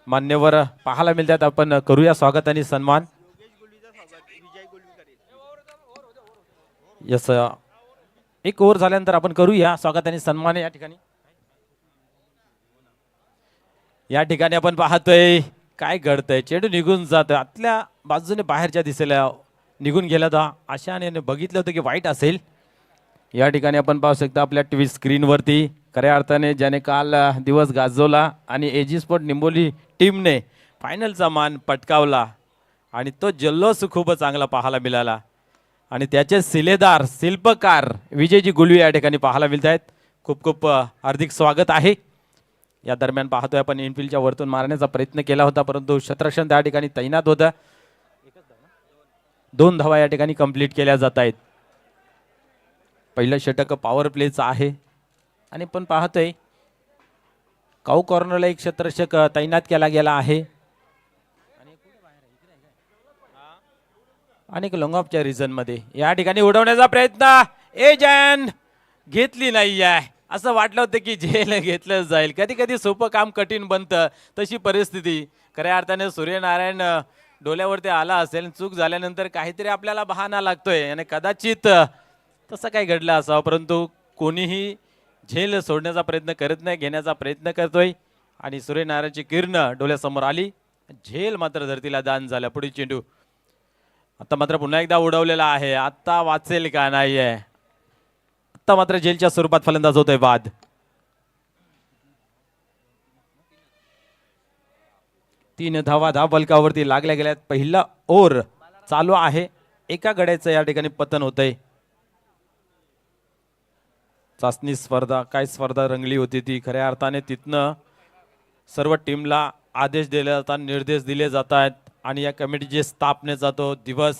मान्यवर पाहायला मिळतात. आपण करूया स्वागत आणि सन्मान. यस, एक ओव्हर झाल्यानंतर आपण करूया स्वागत आणि सन्मान. या ठिकाणी आपण पाहतोय काय घडतंय. चेंडू निघून जात आतल्या बाजूने बाहेरच्या दिशेला निघून गेला होता. आशाने बघितलं होतं की वाईट असेल. या ठिकाणी आपण पाहू शकता आपल्या टीव्ही स्क्रीनवरती खऱ्या अर्थाने ज्याने काल दिवस गाजवला आणि एजी स्पोर्ट निंबोली टीमने फायनलचा मान पटकावला आणि तो जल्लोष खूप चांगला पाहायला मिळाला आणि त्याचे शिलेदार शिल्पकार विजयजी गुलवी या ठिकाणी पाहायला मिळत आहेत. खूप खूप हार्दिक स्वागत आहे. या दरम्यान पाहतोय आपण इनफिल्डच्या वरतून मारण्याचा प्रयत्न केला होता परंतु क्षेत्ररक्षण त्या ठिकाणी तैनात होता. 2 धावा या ठिकाणी कंप्लीट केल्या जात आहेत. पहिलं षटक पॉवर प्लेचं आहे आणि पण पाहतोय काऊ कॉर्नरला एक क्षेत्ररक्षक तैनात केला गेला आहे आणि लॉंग ऑफच्या रिझन मध्ये या ठिकाणी उडवण्याचा प्रयत्न एजंट घेतली नाही आहे. असं वाटलं होतं की जेल घेतलं जाईल. कधी कधी सोपं काम कठीण बनतं तशी परिस्थिती. खऱ्या अर्थाने सूर्यनारायण डोल्यावरती आला असेल. चूक झाल्यानंतर काहीतरी आपल्याला बहाणा लागतोय आणि कदाचित तसं काही घडलं असावं परंतु कोणीही झेल सोडण्याचा प्रयत्न करत नाही, घेण्याचा प्रयत्न करतोय आणि सूर्यनारायणची किरण डोळ्यासमोर आली. झेल मात्र धरतीला दान झालं. पुढील चेंडू आता मात्र पुन्हा एकदा उडवलेला आहे. आता वाचेल का नाही आहे. आता मात्र झेलच्या स्वरूपात फलंदाज होतोय बाद. तीन धावा धावफलकावरती लागल्या गेल्यात. पहिला ओव्हर चालू आहे. एका गड्याचं या ठिकाणी पतन होतंय. चाचणी स्पर्धा काय स्पर्धा रंगली होती ती. खऱ्या अर्थाने तिथनं सर्व टीमला आदेश दिले जातात, निर्देश दिले जात आहेत आणि या कमिटीचे स्थापने जातो दिवस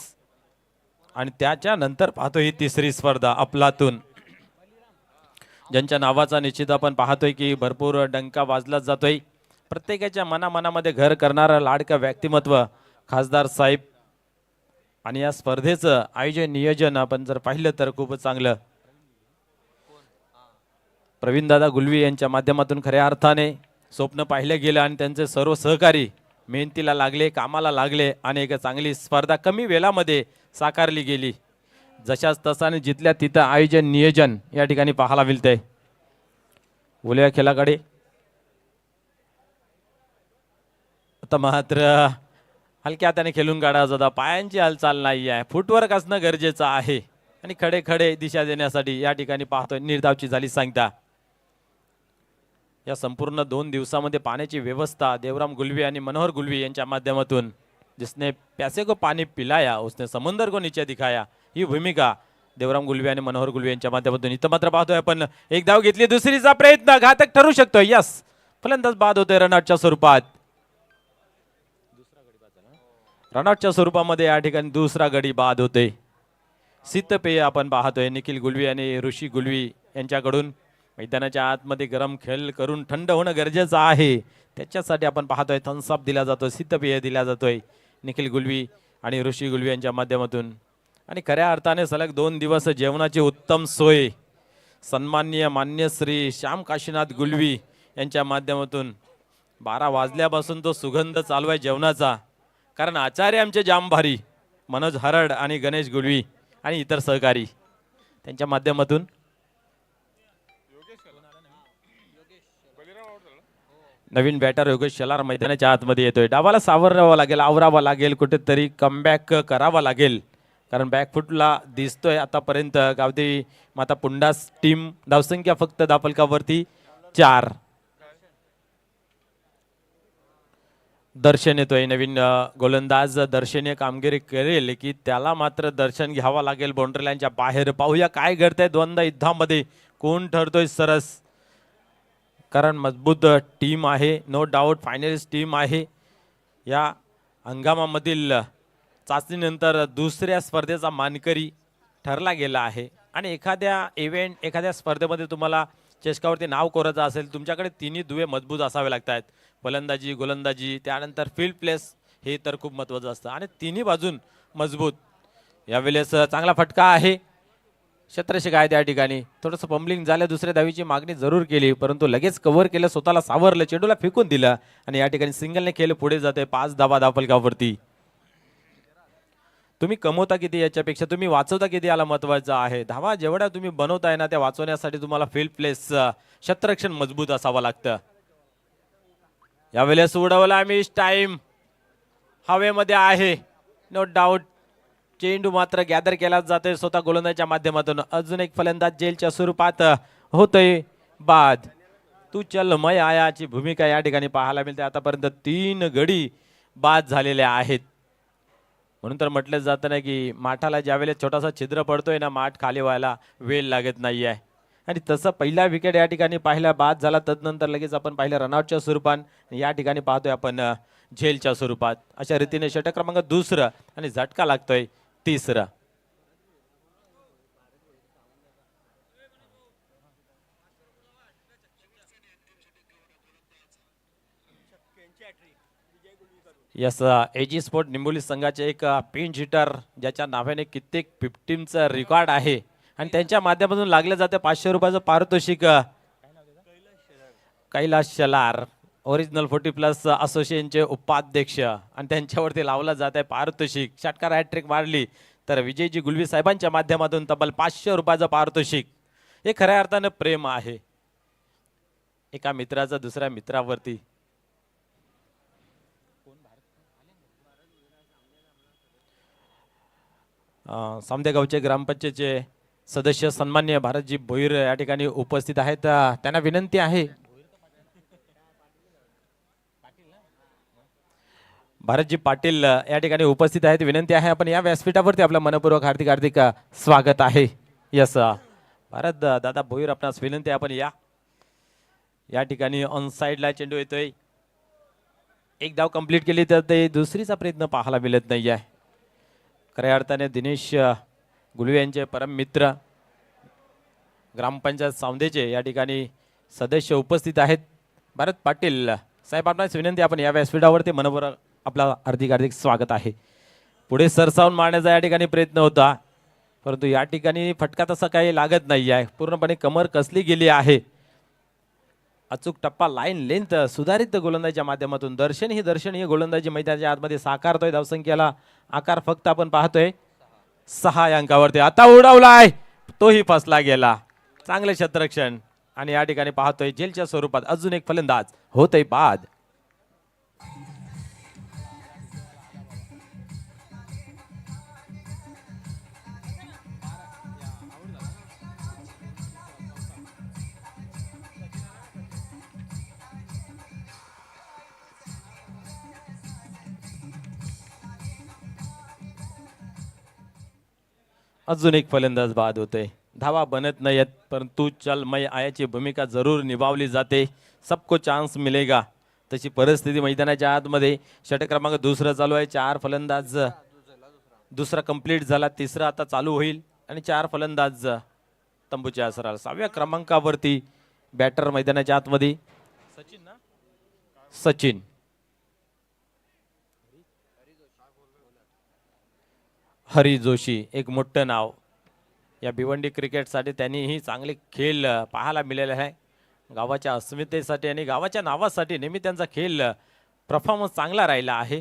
आणि त्याच्यानंतर पाहतो ही तिसरी स्पर्धा अफलातून ज्यांच्या नावाचा निश्चित आपण पाहतोय की भरपूर डंका वाजला जातोय. प्रत्येकाच्या मनामध्ये घर करणारं लाडकं व्यक्तिमत्व खासदार साहेब आणि या स्पर्धेचं आयोजन नियोजन आपण जर पाहिलं तर खूपच चांगलं. प्रवीणदादा गुलवी यांच्या माध्यमातून खऱ्या अर्थाने स्वप्न पाहिलं गेलं आणि त्यांचे सर्व सहकारी मेहनतीला लागले, कामाला लागले आणि एक चांगली स्पर्धा कमी वेळामध्ये साकारली गेली. जशाच तसाने जिथल्या तिथं आयोजन नियोजन या ठिकाणी पाहायला मिळतंय. बोलूया खेळाकडे. आता मात्र हलक्या हाताने खेळून काढायचा होता. पायांची हालचाल नाही आहे. फुटवर्क असणं गरजेचं आहे आणि खडे खडे दिशा देण्यासाठी या ठिकाणी पाहतोय निर्धावची झाली सांगता. या संपूर्ण 2 दिवसामध्ये पाण्याची व्यवस्था देवराम गुलवी आणि मनोहर गुलवी यांच्या माध्यमातून जिसने प्यासे को पानी पिलाया उसने समुंदर को नीचे दिखाया ही भूमिका देवराम गुलवी आणि मनोहर गुलवी यांच्या माध्यमातून. इथं मात्र पाहतोय आपण एक धाव घेतली. दुसरीचा प्रयत्न घातक ठरू शकतो. यस, फलंदाज बाद होतोय रनआउटच्या स्वरूपात. रनआउटच्या स्वरूपामध्ये या ठिकाणी दुसरा गडी बाद होते. शीतपेय आपण पाहतोय निखिल गुलवी आणि ऋषी गुलवी यांच्याकडून. मैदानाच्या आतमध्ये गरम खेळ करून थंड होणं गरजेचं आहे. त्याच्यासाठी आपण पाहतोय थम्सअप दिला जातो, शीतपेय दिला जातोय निखिल गुलवी आणि ऋषी गुलवी यांच्या माध्यमातून. आणि खऱ्या अर्थाने सलग 2 दिवस जेवणाची उत्तम सोय सन्माननीय मान्य श्री श्याम काशीनाथ गुलवी यांच्या माध्यमातून 12 वाजल्यापासून तो सुगंध चालू आहे जेवणाचा. कारण आचार्य आमचे जामभारी मनोज हरड आणि गणेश गुलवी आणि इतर सहकारी त्यांच्या माध्यमातून नवीन बॅटर योगेश शेलार मैदानाच्या आतमध्ये येतोय. डावाला सावरावा लागेल, आवरावा लागेल, कुठेतरी कमबॅक करावा लागेल कारण बॅकफुटला दिसतोय आतापर्यंत गावदेवी माता पुंडास टीम. धावसंख्या फक्त धावफलकावरती 4. दर्शन येतोय. नवीन गोलंदाज दर्शनीय कामगिरी करेल की त्याला मात्र दर्शन घ्यावा लागेल बाउंड्री लाईनच्या बाहेर. पाहूया काय घडतंय द्वंद्व युद्धामध्ये कोण ठरतोय सरस. कारण मजबूत टीम आहे, नो डाऊट फायनलिस्ट टीम आहे. या हंगामामधील चाचणीनंतर दुसऱ्या स्पर्धेचा मानकरी ठरला गेला आहे आणि एखाद्या स्पर्धेमध्ये तुम्हाला चषकावरती नाव कोरायचं असेल तुमच्याकडे तिन्ही दुवे मजबूत असावे लागतात. फलंदाजी, गोलंदाजी, त्यानंतर फील्ड प्लेस हे तर खूप महत्त्वाचं असतं आणि तिन्ही बाजून मजबूत. यावेळेस चांगला फटका आहे क्षेत्ररक्षक आहे त्या ठिकाणी थोडंसं पंबलिंग झालं, दुसऱ्या धावीची मागणी जरूर केली परंतु लगेच कव्हर केलं, स्वतःला सावरलं, चेंडूला फेकून दिलं आणि या ठिकाणी सिंगलने खेळ पुढे जाते 5 धावा धावफलकावरती. तुम्ही कमवता किती याच्यापेक्षा तुम्ही वाचवता किती याला महत्वाचं आहे. धावा जेवढ्या तुम्ही बनवताय ना त्या वाचवण्यासाठी तुम्हाला फील्ड प्लेस क्षेत्ररक्षण मजबूत असावं लागतं. यावेळेस उडवला मिस टाइम, हवेमध्ये आहे नो डाऊट. चेंडू मात्र गॅदर केला जातोय स्वतः गोलंदाजच्या माध्यमातून. अजून एक फलंदाज जेलच्या स्वरूपात होतोय बाद. तू चल मय आयाची भूमिका या ठिकाणी पाहायला मिळते. आतापर्यंत 3 गडी बाद झालेले आहेत. म्हणून तर म्हटलं जातं ना की माठाला ज्यावेळेस छोटासा छिद्र पडतोय ना माठ खाली व्हायला वेळ लागत नाही आहे. आणि तसं पहिला विकेट या ठिकाणी पाहिला बाद झाला, तदनंतर लगेच आपण पाहिलं रनआउटच्या स्वरूपात, या ठिकाणी पाहतोय आपण झेलच्या स्वरूपात. अशा रीतीने षटक क्रमांक दुसरं आणि झटका लागतोय तिसरा. यस एजी स्पोर्ट निंबोली संघाचे एक पिंच हिटर ज्याच्या नावाने कित्येक 15चं रेकॉर्ड आहे आणि त्यांच्या माध्यमातून लागले जाते 500 रुपयाचं पारितोषिक. कैलाश शलार ओरिजिनल 40+ असोसिएशनचे उपाध्यक्ष आणि त्यांच्यावरती लावलं जात आहे पारितोषिक. षटकार हॅट्रिक मारली तर विजयजी गुलवी साहेबांच्या माध्यमातून तब्बल 500 रुपयाचं पारितोषिक. हे खऱ्या अर्थानं प्रेम आहे एका मित्राचं दुसऱ्या मित्रावरती. सामदेगावचे ग्रामपंचायतचे सदस्य सन्मान्य भारतजी भोईर या ठिकाणी उपस्थित आहेत. त्यांना विनंती आहे, भारतजी पाटील या ठिकाणी उपस्थित आहेत, विनंती आहे आपण या व्यासपीठावरती आपलं मनपूर्वक हार्दिक हार्दिक स्वागत आहे. यस भारत दादा भोईर आपणास विनंती आहे आपण या ठिकाणी ऑन साइडला चेंडू येतोय. एक धाव कंप्लीट केली तर ते दुसरीचा प्रयत्न पाहायला मिळत नाही आहे. खऱ्या अर्थाने दिनेश गुलवे यांचे परम मित्र ग्रामपंचायत सावंदेचे या ठिकाणी सदस्य उपस्थित आहेत. भारत पाटील साहेब आपणास विनंती आपण या व्यासपीठावरती मनपूर्वक आपला हार्दिक हार्दिक स्वागत आहे. पुढे सरसावून मारण्याचा या ठिकाणी प्रयत्न होता परंतु या ठिकाणी फटका तसा काही लागत नाही आहे. पूर्णपणे कमर कसली गेली आहे. अचूक टप्पा लाईन लेंथ सुधारित गोलंदाजीच्या माध्यमातून दर्शनीय गोलंदाजी मैदानाच्या आतमध्ये साकारतोय. धावसंख्येला आकार फक्त आपण पाहतोय 6 अंकावरती. आता उडवलाय तोही फसला गेला. चांगले क्षेत्ररक्षण आणि या ठिकाणी पाहतोय जेलच्या स्वरूपात अजून एक फलंदाज होतय बाद. अजून एक फलंदाज बाद होते. धावा बनत नाहीत परंतु चल मैं आयाची भूमिका जरूर निभावली जाते. सबको चान्स मिलेगा तशी परिस्थिती मैदानाच्या आतमध्ये. षटक क्रमांक दुसरं चालू आहे. 4 फलंदाज, दुसरा कंप्लीट झाला, तिसरा आता चालू होईल आणि 4 फलंदाज तंबूच्या आसराला. 6व्या क्रमांकावरती बॅटर मैदानाच्या आतमध्ये सचिन हरी जोशी, एक मोठं नाव या भिवंडी क्रिकेटसाठी. त्यांनीही चांगले खेळ पाहायला मिळाले आहे. गावाच्या अस्मितेसाठी आणि गावाच्या नावासाठी नेहमी त्यांचा खेळ परफॉर्मन्स चांगला राहिला आहे.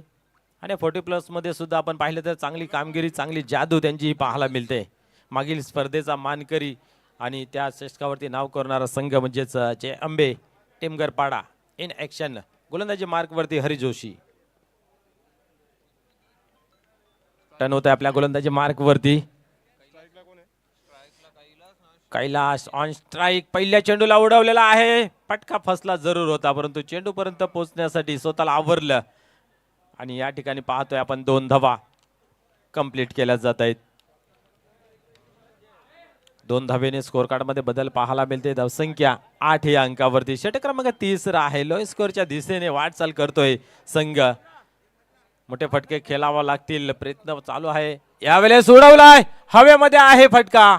आणि 40+ मध्ये सुद्धा आपण पाहिलं तर चांगली कामगिरी, चांगली जादू त्यांची पाहायला मिळते. मागील स्पर्धेचा मानकरी आणि त्या षटकावरती नाव करणारा संघ म्हणजेच जे अंबे टेमगरपाडा इन ॲक्शन. गोलंदाजी मार्कवरती हरी जोशी. टर्न होत आहे आपल्या गोलंदाजी मार्कवरती. Kailash on strike. पहिल्या चेंडूला उडवलेला आहे. फटका फसला जरूर होता परंतु चेंडू पर्यंत पोहोचण्यासाठी स्वतःला आवरलं आणि या ठिकाणी पाहतोय आपण 2 धावा कंप्लीट केल्या जात आहेत. 2 धावेने स्कोर कार्ड मध्ये बदल पाहायला मिळते. धावसंख्या 8 या अंकावरती. षटक क्रमांक 3 आहे. लो स्कोरच्या दिशेने वाटचाल करतोय संघ. मोठे फटके खेळावा लागतील, प्रयत्न चालू आहे. यावेळेस उडवलाय, हवेमध्ये आहे फटका.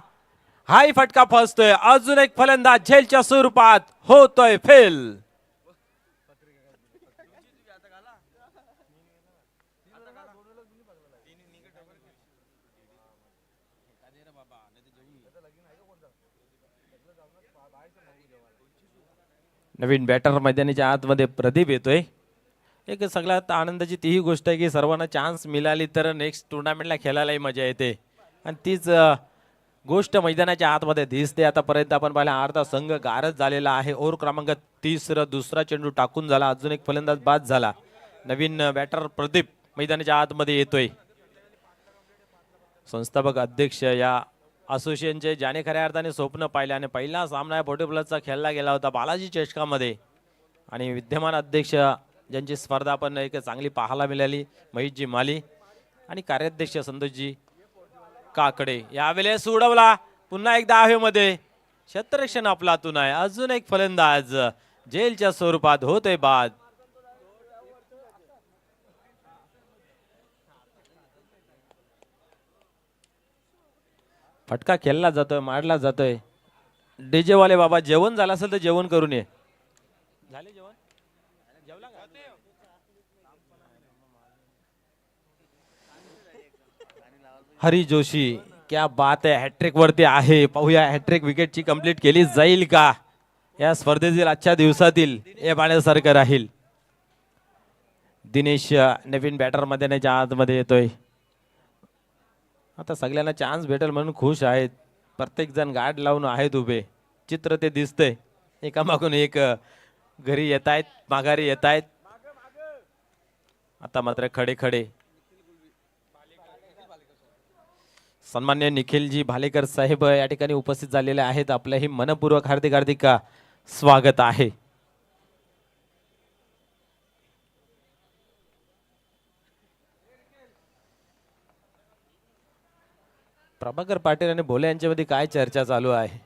हाही फटका फसतोय. अजून एक फलंदाज झेलच्या स्वरूपात होतोय फेल. नवीन बॅटर मैदानाच्या आतमध्ये प्रदीप येतोय. एक सगळ्यात आनंदाची तीही गोष्ट आहे की सर्वांना चान्स मिळाली तर नेक्स्ट टुर्नामेंटला खेळायलाही मजा येते आणि तीच गोष्ट मैदानाच्या आतमध्ये दिसते. आतापर्यंत आपण पाहिला अर्धा संघ गारज झालेला आहे. ओव्हर क्रमांक 30 दुसरा चेंडू टाकून झाला. अजून एक फलंदाज बाद झाला. नवीन बॅटर प्रदीप मैदानाच्या आतमध्ये येतोय. संस्थापक अध्यक्ष या असोसिएशनचे ज्याने खऱ्या अर्थाने स्वप्न पाहिले आणि पहिला सामना पोर्टेबलचा खेळला गेला होता बालाजी चषकामध्ये आणि विद्यमान अध्यक्ष ज्यांची स्पर्धा आपण एक चांगली पाहायला मिळाली महेशजी माली आणि कार्याध्यक्ष संतोषजी काकडे. यावेळेस उडवला पुन्हा एकदा हवेमध्ये क्षेत्ररक्षण आपलातून आहे. अजून एक फलंदाज जेलच्या स्वरूपात होतोय बाद. फटका खेळला जातोय मारला जातोय. डीजे वाले बाबा जेवण झालं असेल तर जेवण करून ये. झाले जेवण जेवला का? हरी जोशी क्या बात आहे. हॅट्रिक वरती आहे. पाहूया हॅट्रिक विकेटची कंप्लीट केली जाईल का या स्पर्धेतील आजच्या दिवसातील हे पाहण्यासारखं राहील. दिनेश नवीन बॅटर मैदानाच्या आतमध्ये येतोय. आता सगळ्यांना चान्स भेटेल म्हणून खुश आहेत. प्रत्येक जण गाड लावून आहेत उभे. चित्र ते दिसतंय एकामागून एक घरी येत आहेत माघारी येत आहेत. आता मात्र खडे खडे सन्मान्य निखिलजी भालेकर साहेब या ठिकाणी उपस्थित झालेले आहेत. आपलंही मनपूर्वक हार्दिक हार्दिक स्वागत आहे. प्रभाकर पाटील आणि भोले यांच्यामध्ये काय चर्चा चालू आहे.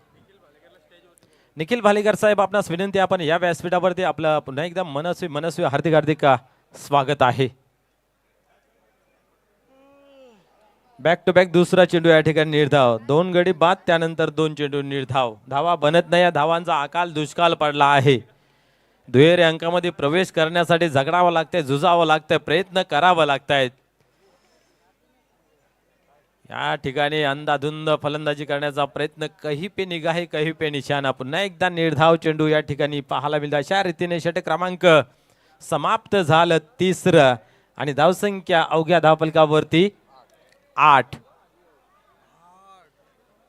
निखिल भालेकर साहेब आपणास विनंती आपण या व्यासपीठावरती आपलं पुन्हा एकदा मनस्वी हार्दिक हार्दिक स्वागत आहे. बॅक टू बॅक दुसरा चेंडू या ठिकाणी निर्धाव. 2 गडी बाद त्यानंतर 2 चेंडू निर्धाव. धावा बनत नाही. या धावांचा अकाल दुष्काळ पडला आहे. दुहेरी अंकामध्ये प्रवेश करण्यासाठी झगडावं लागतंय झुजावं लागतंय प्रयत्न करावं लागतायत. या ठिकाणी अंधाधुंद फलंदाजी करण्याचा प्रयत्न कही पे निगाहे कही पे निशाणा. पुन्हा एकदा निर्धाव चेंडू या ठिकाणी पाहायला मिळतो. अशा रीतीने षटक क्रमांक समाप्त झालं 3रं आणि धावसंख्या अवघ्या धावफलकावरती 8.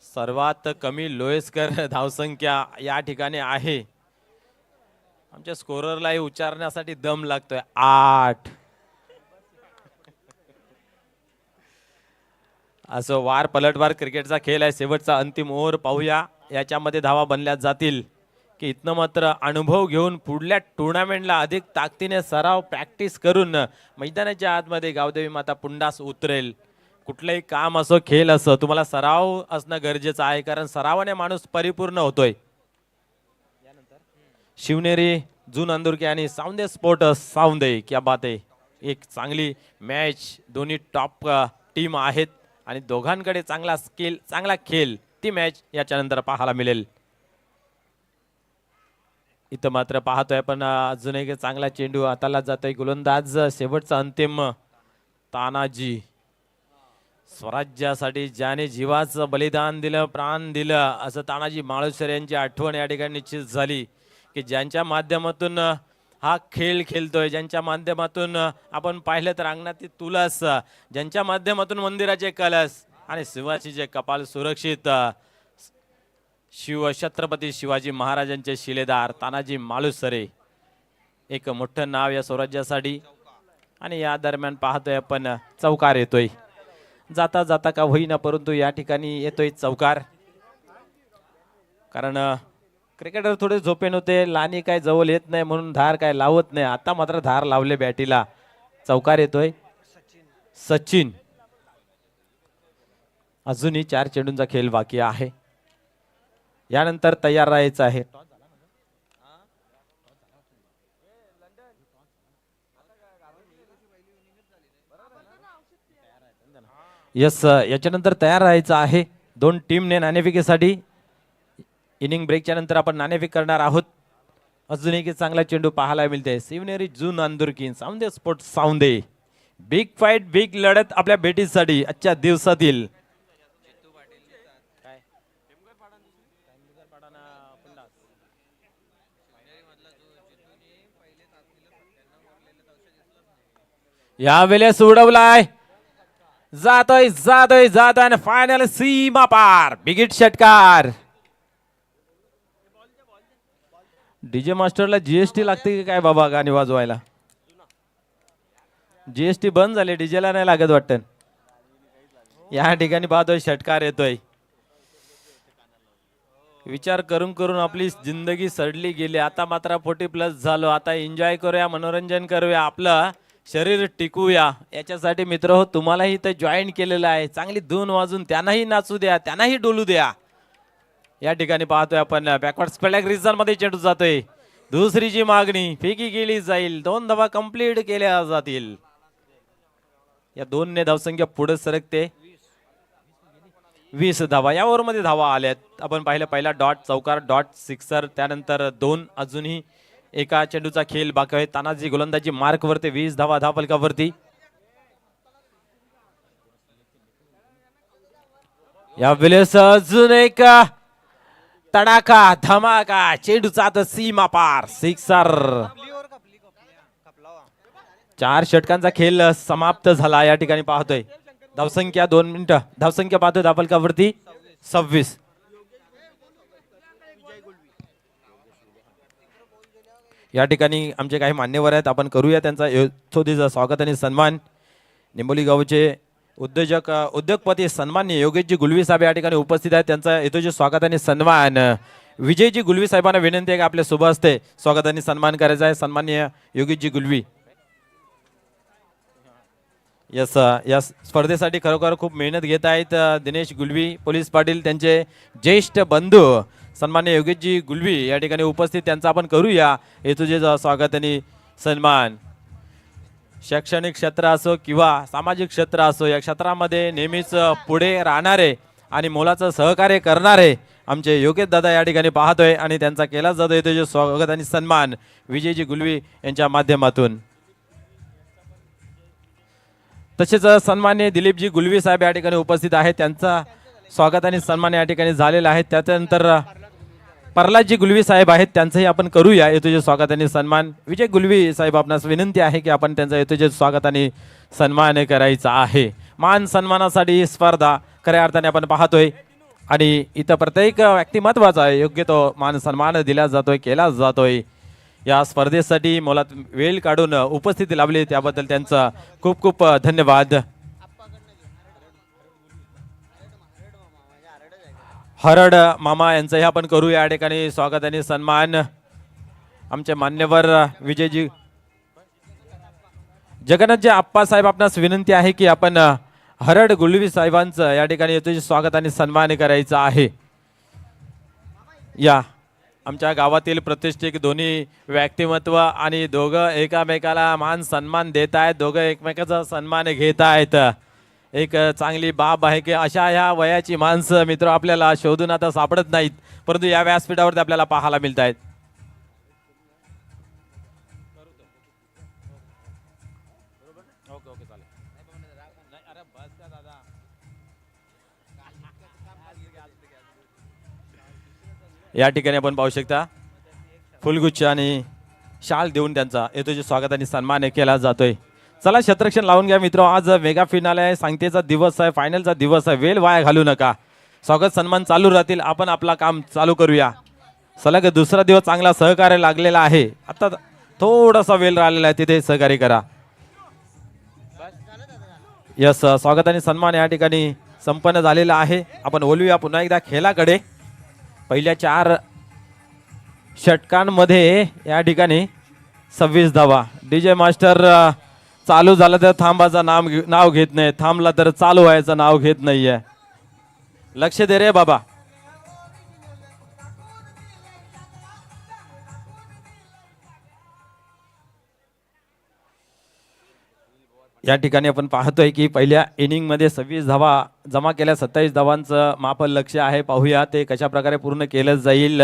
सर्वात कमी लोएस्कर धावसंख्या या ठिकाणी आहे. आमच्या स्कोररलाही उच्चारण्यासाठी दम लागतोय. 8. असं वार पलटवार क्रिकेटचा खेळ आहे. शेवटचा अंतिम ओव्हर पाहूया याच्यामध्ये धावा बनल्या जातील की इथनं मात्र अनुभव घेऊन पुढल्या टुर्नामेंटला अधिक ताकदीने सराव प्रॅक्टिस करून मैदानाच्या आतमध्ये गावदेवी माता पुंडास उतरेल. कुठलंही काम असो खेळ असो तुम्हाला सराव असणं गरजेचं आहे कारण सरावाने माणूस परिपूर्ण होतोय. शिवनेरी जून अंदुरके आणि सावंदे स्पोर्ट्स सावंदे क्या बात आहे. एक चांगली मॅच दोन्ही टॉप टीम आहेत आणि दोघांकडे चांगला स्किल चांगला खेळ ती मॅच याच्यानंतर पाहायला मिळेल. इथं मात्र पाहतोय पण अजून एक चांगला चेंडू हाताला जातोय. गोलंदाज शेवटचा अंतिम तानाजी. स्वराज्यासाठी ज्याने जीवाचं बलिदान दिलं प्राण दिलं असं तानाजी माळुसरे यांची आठवण या ठिकाणी निश्चित झाली की ज्यांच्या माध्यमातून हा खेळ खेळतोय ज्यांच्या माध्यमातून आपण पाहिलं तर अंगणातील तुलस ज्यांच्या माध्यमातून मंदिराचे कलश आणि शिवाजीचे कपाल सुरक्षित छत्रपती शिवाजी महाराजांचे शिलेदार तानाजी माळुसरे एक मोठं नाव या स्वराज्यासाठी. आणि या दरम्यान पाहतोय आपण चौकार येतोय. जाता जाता का होईना परंतु या ठिकाणी येतोय चौकार. कारण क्रिकेटर थोडे झोपेन होते. लाणी काय जवळ येत नाही म्हणून धार काय लावत नाही. आता मात्र धार लावले बॅटीला. चौकार येतोय. सचिन. अजूनही 4 चेंडूंचा खेळ बाकी आहे. यानंतर तयार राहायचं आहे. यस याच्यानंतर तयार राहायचं आहे. 2 टीमने नाणेफेकीसाठी इनिंग ब्रेकच्या नंतर आपण नाणेफेक करणार आहोत. अजून एक चांगला चेंडू पाहायला मिळते. शिवनेरी जून अंदुरकी सावंदे स्पोर्ट्स सावंदे. बिग फाईट बिग लढत आपल्या भेटीसाठी आजच्या दिवसातील या वेळेस उडवलाय, जातोय जातोय जातोय आणि फायनल सीमा पार बिगिट षटकार. डीजे मास्टरला जीएसटी लागते की काय बाबा गाणी वाजवायला? जीएसटी बंद झाले, डीजेला नाही लागत वाटतं. या ठिकाणी पाहतोय षटकार येतोय. विचार करून करून आपली जिंदगी सडली गेली. आता मात्र 40+ झालो. आता एन्जॉय करूया, मनोरंजन करूया, आपलं शरीर टिकूया. याच्यासाठी मित्र हो तुम्हालाही इथं जॉईन केलेलं आहे. चांगली 2 वाजून त्यांनाही नाचू द्या, त्यांनाही डोलू द्या. या ठिकाणी पाहतोय आपण बॅकवर्ड स्पेलॅक रिझन मध्ये चेंडू जातोय. दुसरीची मागणी फेकी केली जाईल. 2 धावा कंप्लीट केल्या जातील. या 2 ने धावसंख्या पुढे सरकते. 20 धावा या ओव्हर मध्ये धावा आल्यात. आपण पाहिलं पहिला डॉट चौकार डॉट सिक्सर, त्यानंतर 2 अजूनही एका चेंडूचा खेळ बाकी आहे. तानाजी गोलंदाजी मार्क वरती 20 धावा धावफलकावरती. या वेळेस अजून एक तडाखा धमाका, चेंडूचा आता सीमा पार सिक्सर. 4 षटकांचा खेळ समाप्त झाला. या ठिकाणी पाहतोय धावसंख्या 2 मिनिटं, धावसंख्या पाहतोय धावफलकावरती 26. या ठिकाणी आमचे काही मान्यवर आहेत, आपण करूया त्यांचा यथोचित स्वागत आणि सन्मान. निंबोली गावचे उद्योगपती सन्मान्य योगेशजी गुलवी साहेब या ठिकाणी उपस्थित आहेत. त्यांचा यथोचित स्वागत आणि सन्मान. विजयजी गुलवी साहेबांना विनंती आहे की आपल्या शुभ हस्ते स्वागत आणि सन्मान करायचा आहे. सन्मान्य योगेशजी गुलवी या स्पर्धेसाठी खरोखर खूप मेहनत घेत आहेत. दिनेश गुलवी पोलीस पाटील त्यांचे ज्येष्ठ बंधू सन्मान्य योगेशजी गुलवी या ठिकाणी उपस्थित, त्यांचा आपण करूया हेतुचे स्वागत आणि सन्मान. शैक्षणिक क्षेत्र असो किंवा सामाजिक क्षेत्र असो, या क्षेत्रामध्ये नेहमीच पुढे राहणारे आणि मोलाचं सहकार्य करणारे आमचे योगेश दादा या ठिकाणी पाहतोय आणि त्यांचा केला जातो हेतुचे स्वागत आणि सन्मान विजयजी गुलवी यांच्या माध्यमातून. तसेच सन्मान्य दिलीपजी गुलवी साहेब या ठिकाणी उपस्थित आहेत, त्यांचा स्वागत आणि सन्मान या ठिकाणी झालेला आहे. त्यानंतर प्रल्हादजी गुलवी साहेब आहेत, त्यांचंही आपण करूया हेतुचे स्वागत आणि सन्मान. विजय गुलवी साहेब आपणास विनंती आहे की आपण त्यांचा हेतुचे स्वागत आणि सन्मान करायचा आहे. मान सन्मानासाठी स्पर्धा खऱ्या अर्थाने आपण पाहतोय आणि इथं प्रत्येक व्यक्तिमत्वाचा योग्य तो मान सन्मान दिला जातोय, केला जातोय. या स्पर्धेसाठी मोलात वेळ काढून उपस्थिती लाभली त्याबद्दल त्यांचा खूप खूप धन्यवाद. हरड मामा यांचंही आपण करू या ठिकाणी स्वागत आणि सन्मान. आमचे मान्यवर विजयजी जगन्नाथजी आप्पासाहेब आपणास विनंती आहे की आपण हरड गुलवी साहेबांचं या ठिकाणी येतो स्वागत आणि सन्मान करायचा आहे. या आमच्या गावातील प्रतिष्ठित दोन्ही व्यक्तिमत्व आणि दोघं एकामेकाला मान सन्मान देत आहेत, दोघं एकमेकाचा सन्मान घेत आहेत. एक चांगली बाब आहे की अशा ह्या वयाची माणसं मित्र आपल्याला शोधून आता सापडत नाहीत, परंतु या व्यासपीठावरती आपल्याला पाहायला मिळत आहेत. या ठिकाणी आपण पाहू शकता फुलगुच्छ आणि शाल देऊन त्यांचा येतोचे स्वागत आणि सन्मान केला जातोय. चला क्षेत्ररक्षण लावून घ्या मित्र, आज मेगा फिनाले आहे, सांगतेचा दिवस आहे, फायनलचा दिवस आहे, वेळ वाया घालू नका. स्वागत सन्मान चालू राहतील, आपण आपला काम चालू करूया. सलग दुसरा दिवस चांगला सहकार्य लागलेला आहे, आता थोडासा वेळ राहिलेला आहे, तिथे सहकार्य करा. यस, स्वागत आणि सन्मान या ठिकाणी संपन्न झालेला आहे. आपण बोलूया पुन्हा एकदा खेळाकडे. पहिल्या 4 षटकांमध्ये या ठिकाणी 26 धावा. डीजे मास्टर चालू झालं तर थांबाचं नाव घेत नाही, थांबला तर चालू व्हायचं नाव घेत नाहीये. लक्ष दे रे बाबा. या ठिकाणी आपण पाहतोय की पहिल्या इनिंग मध्ये 26 धावा जमा केल्या, 27 धावांचं मापन लक्ष आहे. पाहूया ते कशा प्रकारे पूर्ण केलं जाईल.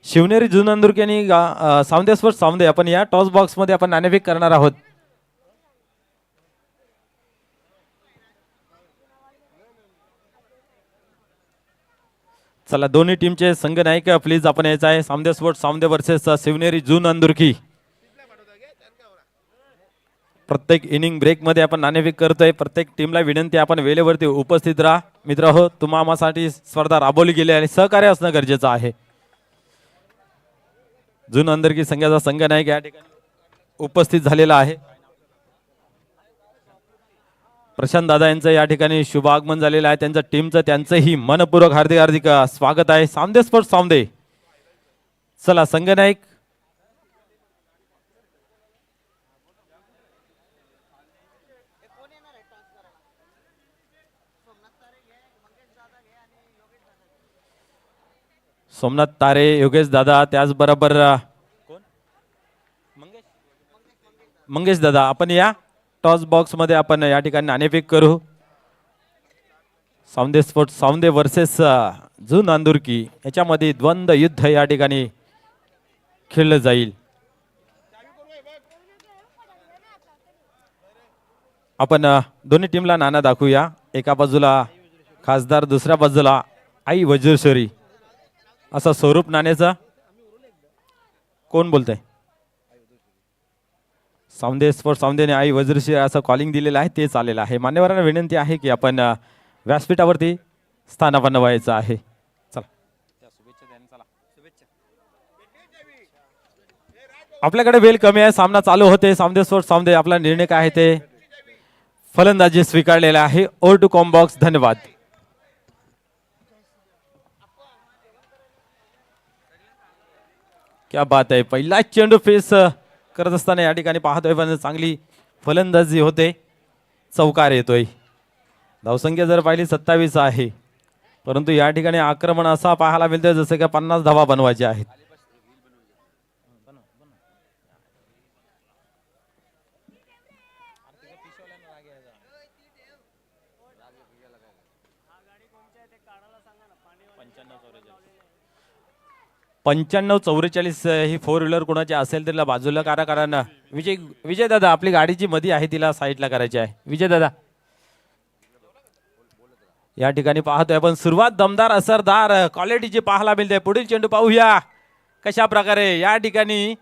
शिवनेरी जुनंदुर्ग आणि सावंदेश्वर सावंदे आपण या टॉस बॉक्स मध्ये आपण नाणेफेक करणार आहोत. चला दोन्ही टीमचे संघ नायक प्लीज आपण यायचं आहे. सामदे स्पोर्ट सामदे वर्सेस शिवनेरी जून अंदुरकी. प्रत्येक इनिंग ब्रेक मध्ये आपण नाणेफेक करतोय. प्रत्येक टीमला विनंती आपण वेळेवरती उपस्थित राहा. मित्र हो तुम्हासाठी स्पर्धा राबवली गेली आणि सहकार्य असणं गरजेचं आहे. जून अंदुरकी संघाचा संघ नायक या ठिकाणी उपस्थित झालेला आहे. प्रशांत दादा यांचं या ठिकाणी शुभ आगमन झालेलं आहे. त्यांच्या टीमचं त्यांचंही मनपूर्वक हार्दिक हार्दिक स्वागत आहे. सामदे स्पोर्ट सामदे. चला संघ नायक सोमनाथ तारे, योगेश दादा, त्याचबरोबर मंगेश दादा आपण या टॉस बॉक्स मध्ये आपण या ठिकाणी नाणेफेक करू. सावंदे स्पोर्ट सावंदे वर्सेस जून अंदुरकी याच्यामध्ये द्वंद्व युद्ध या ठिकाणी खेळलं जाईल. आपण दोन्ही टीमला नाणं दाखवूया. एका बाजूला खासदार, दुसऱ्या बाजूला आई वजीरश्वरी असं स्वरूप नाण्याचं. कोण बोलतंय? सावंदे स्पोर्ट सावंदेने आई वजीरश्वरी असं कॉलिंग दिलेलं आहे ते चालेलं आहे. मान्यवरांना विनंती आहे की आपण व्यासपीठावरती स्थानापन्न व्हायचं आहे. चला आपल्याकडे वेळ कमी आहे. सामना चालू होते. सावंदे स्पोर्ट सावंदे आपला निर्णय काय आहे ते फलंदाजी स्वीकारलेला आहे. Over to com box. धन्यवाद. क्या बात आहे. पहिला चेंडू फेस करत असताना या ठिकाणी पाहतोय पण चांगली फलंदाजी होते. चौकार येतोय. धावसंख्या जर पाहिली 27 आहे परंतु या ठिकाणी आक्रमण असा पाहायला मिळतोय जसं की 50 धावा बनवायच्या आहेत. पंच्याण्णव 44 ही फोर व्हीलर कोणाची असेल तिला बाजूला करा. कारण विजय दादा आपली गाडीची मध्ये आहे तिला साईडला करायची आहे. विजय दादा या ठिकाणी पाहतोय आपण सुरुवात दमदार असरदार क्वालिटीची पाहायला मिळते. पुढील चेंडू पाहूया कशा प्रकारे या ठिकाणी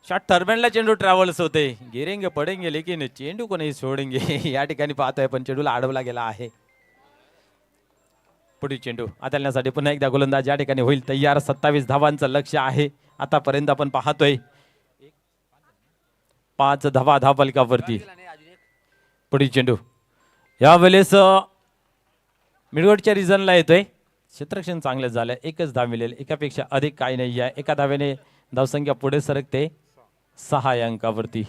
शॉट टर्बेनला चेंडू ट्रॅव्हल्स होते. गिरेंगे पडेंगे लेकिन चेंडू को नाही सोडेंगे. या ठिकाणी पाहतोय पण चेंडूला अडवला गेला आहे. पुढील चेंडू हाताळण्यासाठी पुन्हा एकदा गोलंदाज या ठिकाणी होईल तयार. 27 धावांचं लक्ष आहे आतापर्यंत आपण पाहतोय. 5 धावा धावफलकावरती. पुढील चेंडू यावेळेस मिडवटच्या रिझनला येतोय. क्षेत्ररक्षण चांगलं झालं. एकच धाव मिळेल. एकापेक्षा अधिक काही नाही आहे. एका धावेने धावसंख्या पुढे सरकते 6 अंकावरती.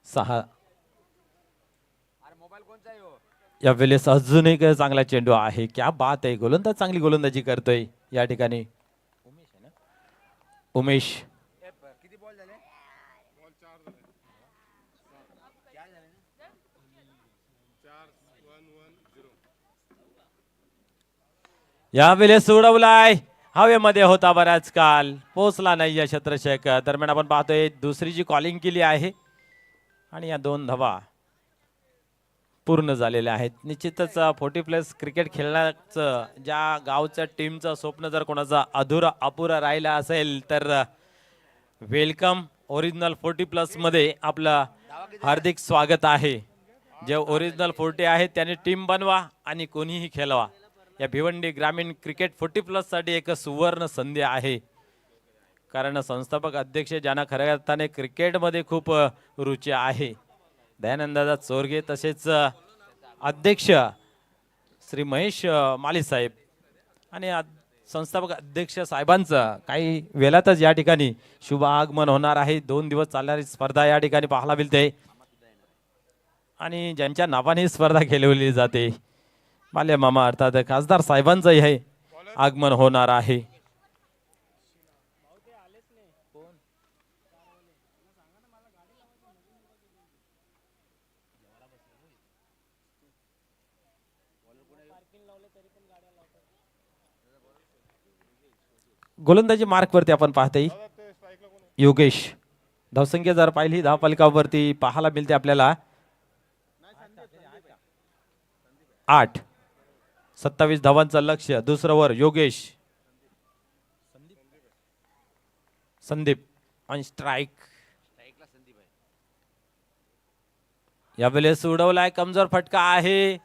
6 यावेळेस अजून एक चांगला चेंडू आहे. क्या बात आहे. गोलंदाज चांगली गोलंदाजी करतोय या ठिकाणी उमेश. यावेळेस उडवलाय. हवेमध्ये होता बराच काल पोहोचला नाही या क्षेत्ररक्षक. दरम्यान आपण पाहतोय दुसरी जी कॉलिंग केली आहे आणि या 2 धावा पूर्ण झालेल्या आहेत. निश्चितच 40+ क्रिकेट खेळण्याचं ज्या गावच्या टीमचं स्वप्न जर कोणाचा अपुरा राहिला असेल तर वेलकम ओरिजिनल 40+ मध्ये आपलं हार्दिक स्वागत आहे. जे ओरिजिनल 40 आहेत त्यांनी टीम बनवा आणि कोणीही खेळवा. या भिवंडी ग्रामीण क्रिकेट 40+ साठी एक सुवर्ण संधी आहे. कारण संस्थापक अध्यक्ष ज्यांना खऱ्या अर्थाने क्रिकेटमध्ये खूप रुची आहे दयानंदादा चोरगे, तसेच अध्यक्ष श्री महेश माली साहेब आणि संस्थापक अध्यक्ष साहेबांचं काही वेळातच या ठिकाणी शुभ आगमन होणार आहे. 2 दिवस चालणारी स्पर्धा या ठिकाणी पाहायला मिळते आणि ज्यांच्या नावाने स्पर्धा खेळवली जाते माले मामा अर्थात खासदार साहेबांचंही हे आगमन होणार आहे. गोलंदाजी मार्क वरती आपण पाहतोय योगेश. धावसंख्या जर पाहिली धावफलकावरती पाहायला मिळते आपल्याला 8. 27 धावांचं लक्ष्य. दुसरं वर योगेश, संदीप ऑन स्ट्राइक. यावेळेस उडवलाय, कमजोर फटका आहे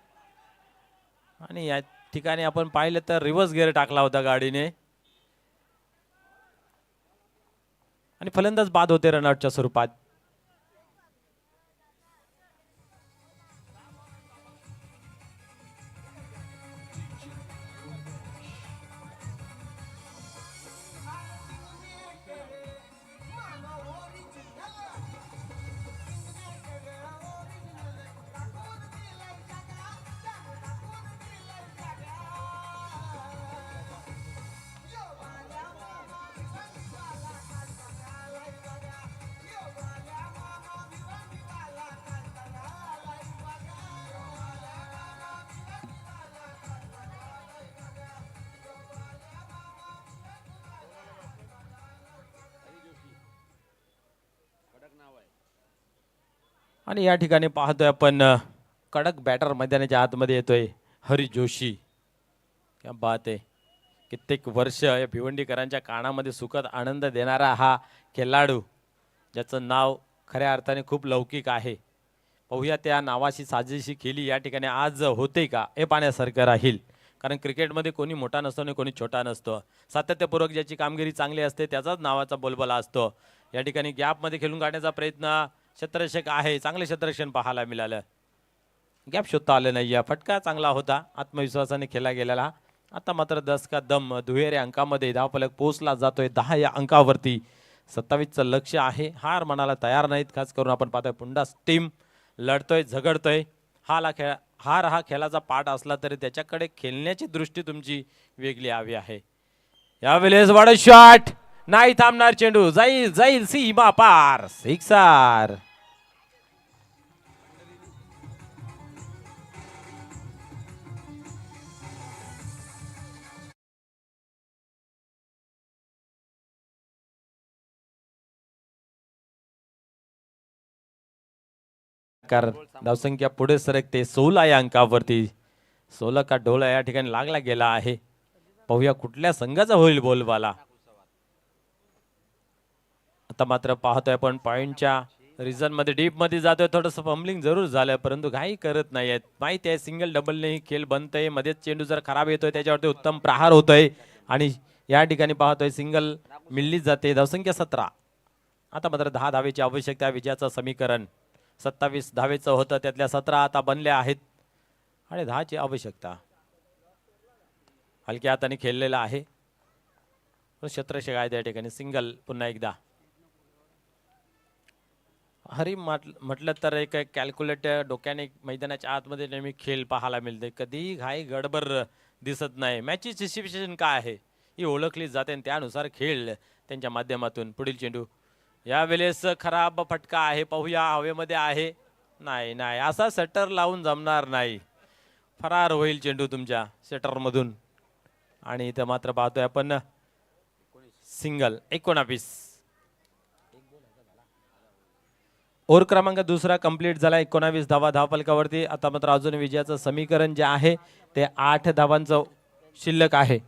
आणि या ठिकाणी आपण पाहिलं तर रिव्हर्स गिअर टाकला होता गाडीने आणि फलंदाज बाद होते रनआउटच्या स्वरूपात. आणि या ठिकाणी पाहतोय आपण कडक बॅटर मैदानाच्या आतमध्ये येतोय हरी जोशी. क्या बात आहे. कित्येक वर्ष या भिवंडीकरांच्या कानामध्ये सुखद आनंद देणारा हा खेळाडू, ज्याचं नाव खऱ्या अर्थाने खूप लौकिक आहे. पाहूया त्या नावाशी साजेशी खेळी या ठिकाणी आज होते का हे पाहण्यासारखं राहील. कारण क्रिकेटमध्ये कोणी मोठा नसतो आणि कोणी छोटा नसतो. सातत्यपूर्वक ज्याची कामगिरी चांगली असते त्याचाच नावाचा बोलबाला असतो. या ठिकाणी गॅपमध्ये खेळून काढण्याचा प्रयत्न क्षेत्ररक्षक आहे. चांगले क्षेत्ररक्षण पाहायला मिळालं. गॅप शोधता आलं नाही. या फटका चांगला होता, आत्मविश्वासाने खेळला गेलेला. आता मात्र 10 का दम दुहेरी अंकामध्ये धावफलक पोहोचला जातोय 10 या अंकावरती. 27चं लक्ष आहे. हार म्हणायला तयार नाहीत. खास करून आपण पाहतोय पुंडास टीम लढतोय, झगडतोय. हार हा खेळाचा पाठ असला तरी त्याच्याकडे खेळण्याची दृष्टी तुमची वेगळी हवी आहे. यावेळेस वाढ शॉट, नाही थांबणार चेंडू, जाईल जाईल सीमा पार, सिक्सर. धावसंख्या पुढे सरकते 16 या अंकावरती. 16 का डोळा या ठिकाणी लागला गेला आहे. पाहूया कुठल्या संघाचा होईल बोलबाला. आता मात्र पाहतोय आपण पॉइंटच्या रिझन मध्ये डीप मध्ये जातोय. थोडंसं फंबलिंग जरूर झालं परंतु घाई करत नाहीयेत. माहिती आहे सिंगल डबलने खेळ बनतोय. मध्येच चेंडू जर खराब येतोय त्याच्यावरती उत्तम प्रहार होतोय आणि या ठिकाणी पाहतोय सिंगल मिळलीच जाते. धावसंख्या 17. आता मात्र 10 धावेची आवश्यकता. विजयाचं समीकरण 27 धावेचं होतं, त्यातल्या 17 आता बनल्या आहेत आणि 10 ची आवश्यकता. हलक्या हाताने खेळलेला आहे. क्षेत्ररक्षक आहे त्या ठिकाणी. सिंगल पुन्हा एकदा. हरी म्हटलं तर एक कॅल्क्युलेट डोक्याने मैदानाच्या आतमध्ये नेहमी खेळ पाहायला मिळते. कधीही घाई गडबड दिसत नाही. मॅचची सिच्युएशन काय आहे ही ओळखली जाते आणि त्यानुसार खेळ त्यांच्या माध्यमातून. पुढील चेंडू यावेळेस खराब फटका आहे. पाहूया हवेमध्ये आहे. नाही नाही, असा शटर लावून जमणार नाही. फरार होईल चेंडू तुमच्या शटरमधून. आणि इथं मात्र पाहतोय आपण सिंगल. 19. ओव्हर क्रमांक दुसरा कंप्लीट झाला. 19 धावा धावफलकावरती. आता मात्र अजून विजयाचं समीकरण जे आहे ते 8 धावांचं शिल्लक आहे.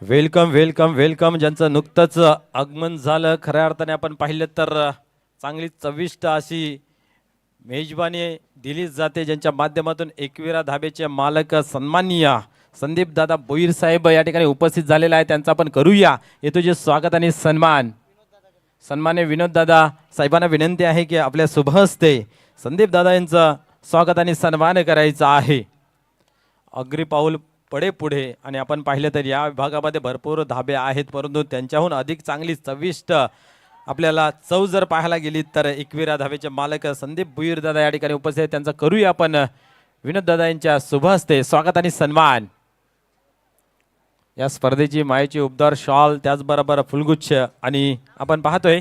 Welcome welcome welcome. ज्यांचं नुकतंच आगमन झालं, खऱ्या अर्थाने आपण पाहिलं तर चांगली चविष्ट अशी मेजबानी दिली जाते, ज्यांच्या माध्यमातून 21 धाबेचे मालक सन्माननीय संदीप दादा बोईर साहेब या ठिकाणी उपस्थित झालेला आहे. त्यांचा आपण करूया येतो जे स्वागत आणि सन्मान. सन्मान्य विनोद दादा साहेबांना विनंती आहे की आपल्या शुभ हस्ते संदीप दादा यांचं स्वागत आणि सन्मान करायचा आहे. अग्री पाऊल पडे पुढे. आणि आपण पाहिलं तर या विभागामध्ये भरपूर धाबे आहेत परंतु त्यांच्याहून अधिक चांगली चविष्ट आपल्याला चव जर पाहायला गेली तर 21 धाबेचे मालक संदीप भुईर दादा या ठिकाणी उपस्थित आहेत. त्यांचा करूया आपण विनोद दादा यांच्या शुभ हस्ते स्वागत आणि सन्मान. या स्पर्धेची मायेची उबदार शॉल, त्याचबरोबर फुलगुच्छ आणि आपण पाहतोय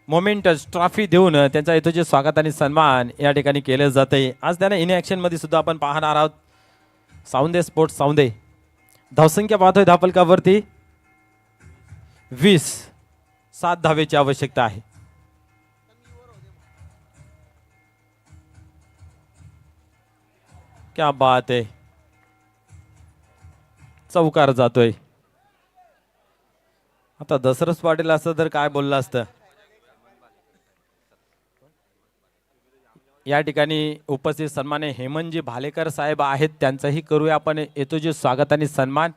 मोमेंटस ट्रॉफी देऊन त्यांचा यथोचित स्वागत आणि सन्मान या ठिकाणी केलं जाते. आज त्यांना इन ॲक्शन मध्ये सुद्धा आपण पाहणार आहोत. सावंदे स्पोर्ट्स सावंदे. धावसंख्या पाहतोय धापलकावरती 20. 7 धावेची आवश्यकता आहे. क्या बात आहे. चौकार जातोय. आता दसरस पाटील असतं तर काय बोललं असतं. या ठिकाणी उपस्थित सन्मान्य हेमंतजी भालेकर साहेब आहेत, त्यांचंही करूया आपण यथोचित स्वागत आणि सन्मान.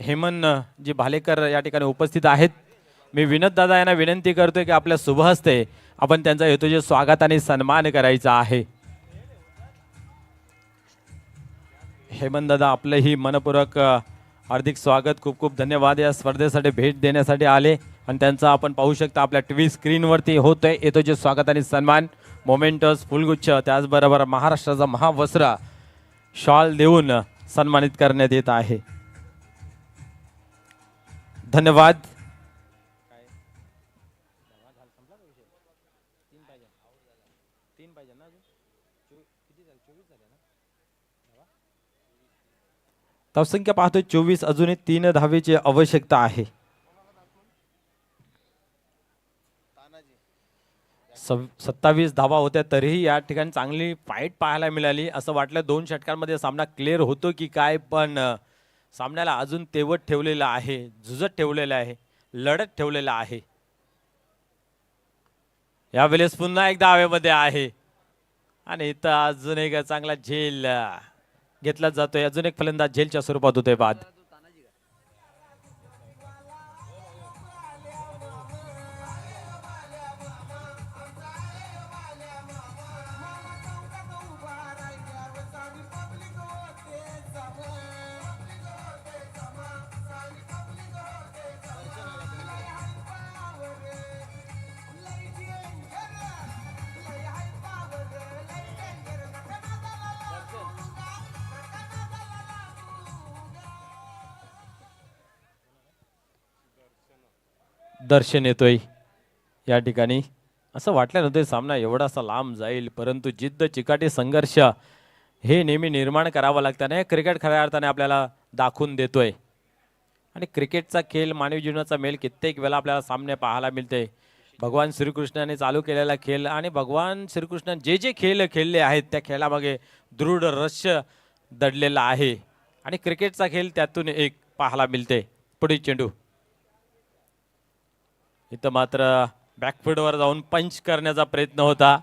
हेमंतजी भालेकर या ठिकाणी उपस्थित आहेत. मी विनोद दादा यांना विनंती करतोय की आपल्या शुभ हस्ते आपण त्यांचा यथोचित स्वागत आणि सन्मान करायचा आहे. हेमंत दादा आपलंही मनपूर्वक हार्दिक स्वागत. खूप खूप धन्यवाद या स्पर्धेसाठी भेट देण्यासाठी आले. आणि त्यांचा आपण पाहू शकता आपल्या टीव्ही स्क्रीनवरती होतोय यथोचित स्वागत आणि सन्मान. मोमेंटस फुलगुच्छ त्याचबरोबर महाराष्ट्राचा महावस्त्र शॉल देऊन सन्मानित करण्यात येत आहे. धन्यवाद. धावसंख्या पाहतोय 24. अजूनही 3 धावेची आवश्यकता आहे. 27 धावा होत्या तरीही या ठिकाणी चांगली फाईट पाहायला मिळाली. असं वाटलं 2 षटकांमध्ये सामना क्लिअर होतो की काय, पण सामन्याला अजून तेवत ठेवलेलं आहे, झुजत ठेवलेलं आहे, लढत ठेवलेलं आहे. यावेळेस पुन्हा एकदा हवेमध्ये आहे आणि इथं अजून एक चांगला झेल घेतला जातोय. अजून एक फलंदाज झेलच्या स्वरूपात होते बाद. दर्शन येतोय या ठिकाणी. असं वाटलं नव्हतं सामना एवढासा लांब जाईल, परंतु जिद्द चिकाटी संघर्ष हे नेहमी निर्माण करावं लागतं ना. क्रिकेट खऱ्या अर्थाने आपल्याला दाखवून देतोय. आणि क्रिकेटचा खेळ मानवी जीवनाचा मेल कित्येक वेळा आपल्याला सामने पाहायला मिळते. भगवान श्रीकृष्णाने चालू केलेला खेळ आणि भगवान श्रीकृष्ण जे जे खेळ खेळले आहेत त्या खेळामागे दृढ रहस्य दडलेला आहे. आणि क्रिकेटचा खेळ त्यातून एक पाहायला मिळते. पुढे चेंडू इथं मात्र बॅकफुटवर जाऊन पंच करण्याचा प्रयत्न होता.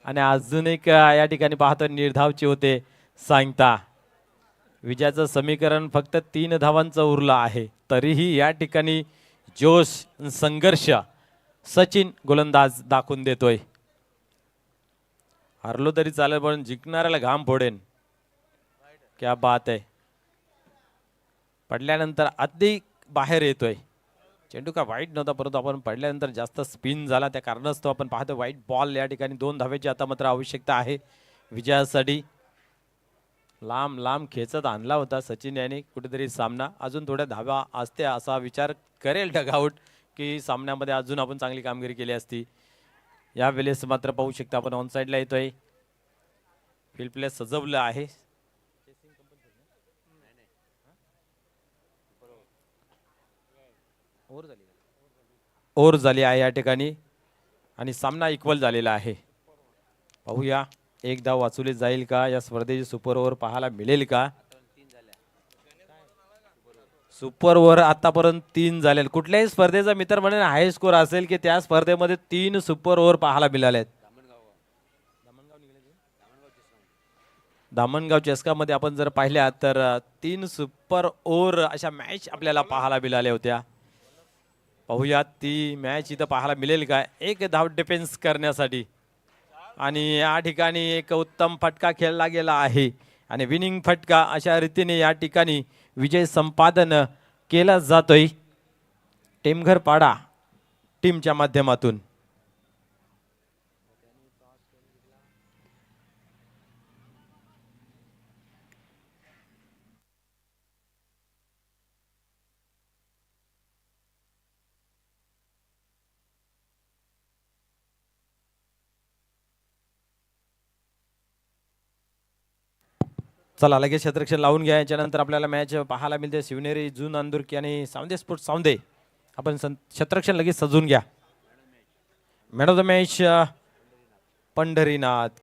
आणि अजून एक या ठिकाणी पाहतो निर्धावचे होते सांगता. विजयाचं समीकरण फक्त 3 धावांचं उरलं आहे, तरीही या ठिकाणी जोश संघर्ष सचिन गोलंदाज दाखवून देतोय. हरलो तरी चालेल पण जिंकणाऱ्याला घाम फोडेन. क्या बात आहे. पडल्यानंतर अधिक बाहेर येतोय. चेंडू का वाईट नव्हता, परंतु आपण पडल्यानंतर जास्त स्पिन झाला, त्या कारणास्तव आपण पाहतो वाईट बॉल. या ठिकाणी 2 धावेची आता मात्र आवश्यकता आहे विजयासाठी. लांब लांब खेचत आणला होता सचिन याने कुठेतरी सामना. अजून थोड्या धावा असते असा विचार करेल डगआउट की सामन्यामध्ये अजून आपण चांगली कामगिरी केली असती. यावेळेस मात्र पाहू शकता आपण ऑन साईडला येतोय. फील्ड प्ले सजवलं आहे. ओव्हर झाली आहे या ठिकाणी आणि सामना इक्वल झालेला आहे. पाहूया एक धाव वाचवली जाईल का, या स्पर्धेची सुपर ओव्हर पाहायला मिळेल का. सुपर ओव्हर आतापर्यंत 3 झाले. कुठल्याही स्पर्धेचा मित्र म्हणेल हाय स्कोर असेल की त्या स्पर्धेमध्ये 3 सुपर ओव्हर पाहायला मिळालेत. धामणगाव चेस्कामध्ये आपण जर पाहिल्या तर 3 सुपर ओव्हर अशा मॅच आपल्याला पाहायला मिळाल्या होत्या. पाहूया ती मॅच इथं पाहायला मिळेल का. एक धाव डिफेन्स करण्यासाठी आणि या ठिकाणी एक उत्तम फटका खेळला गेला आहे आणि विनिंग फटका अशा रीतीने या ठिकाणी विजय संपादन केला जातोय टेमघरपाडा टीमच्या माध्यमातून. चला लगेच क्षेत्ररक्षण लावून घ्या. याच्यानंतर आपल्याला मॅच पाहायला मिळते शिवनेरी जून अंदुरकी आणि सावंदे स्पोर्ट्स सावंदे. आपण क्षेत्ररक्षण लगेच सजून घ्या. Man of the match Pandharinath